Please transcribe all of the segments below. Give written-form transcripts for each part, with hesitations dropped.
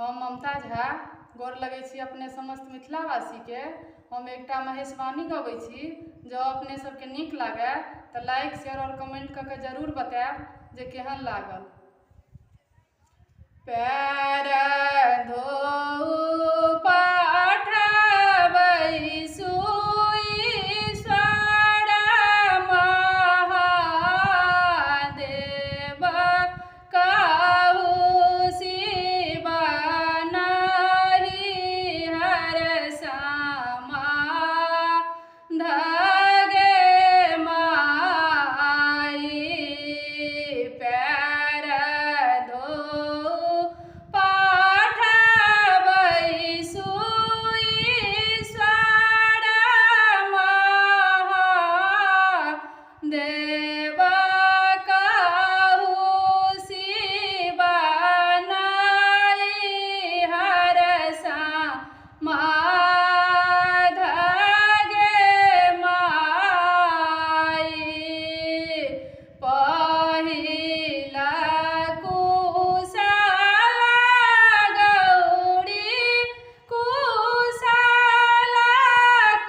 हम ममता झा गोर लगै छी अपने समस्त मिथिलावासी के। हम एकटा महेशवाणी गबै छी। जँ अपने सबके नीक लागै तऽ लाइक शेयर और कमेंट कऽ के जरूर बताएब जे केहन लागल। पैर धोउ पठबै सुईश्वर महादेव, कहु शिव नहि हरषमा, धगे माई पैर धोउ पठबै सुईश्वर महादेव, कहु शिव नहि हरषमा, धगे माई पहिला कुशल गौरी कुशल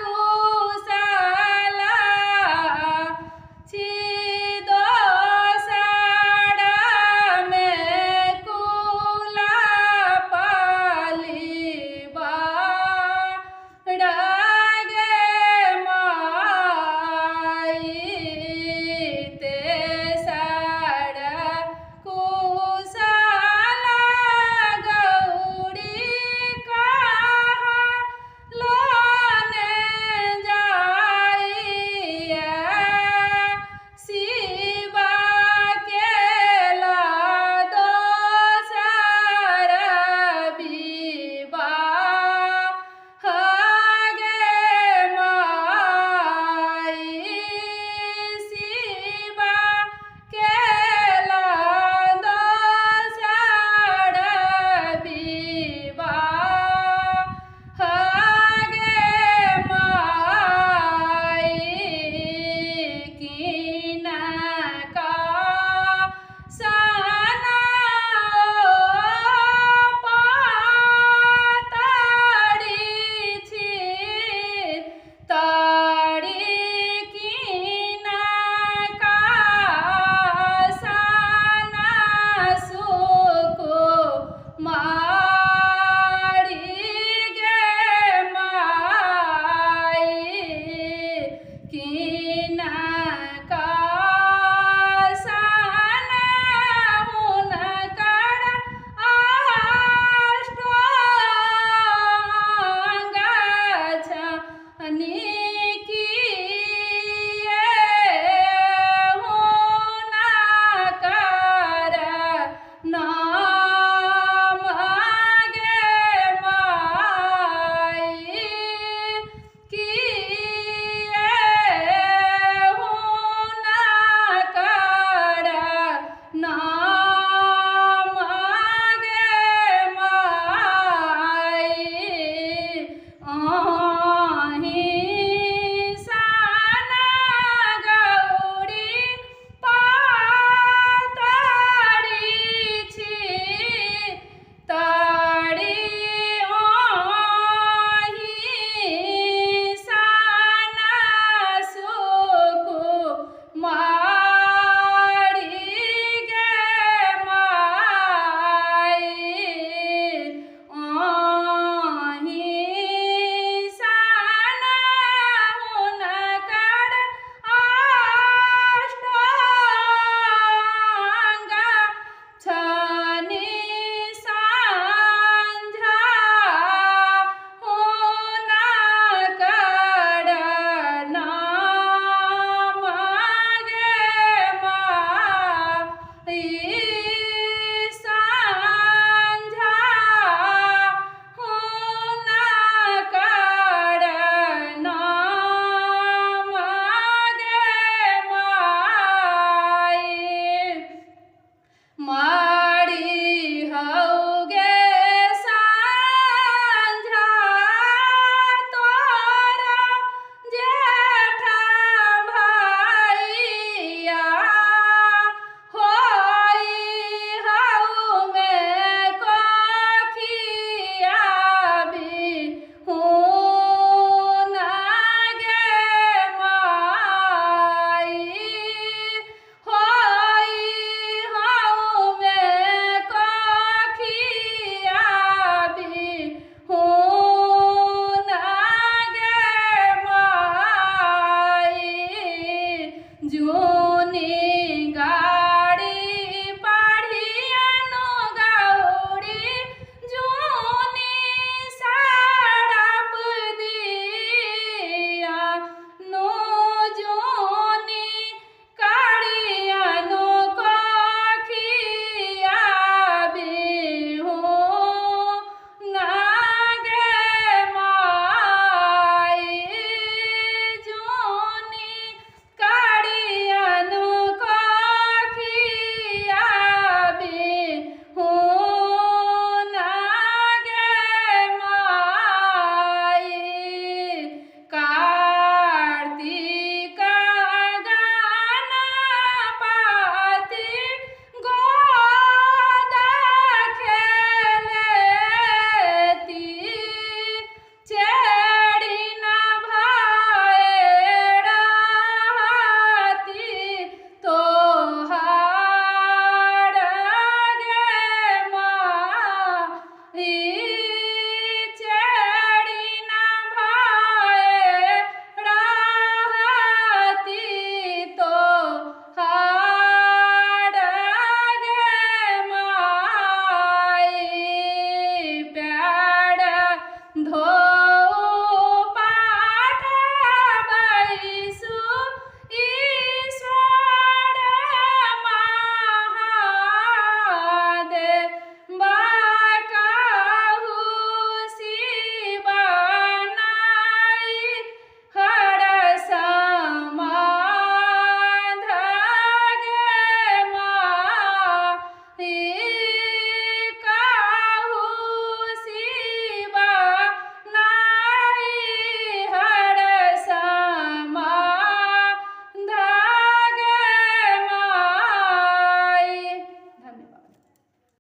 कुशल, छी दोसर में कुल पलिबा, गे माई तेसर कुशल गौरी कहलने जाइए, शिव केला दोसर विवाह, गे माई शिव केला दोसर विवाह, गे माई किनका सना पातरी छी, तारी किनका सना सुकुमार।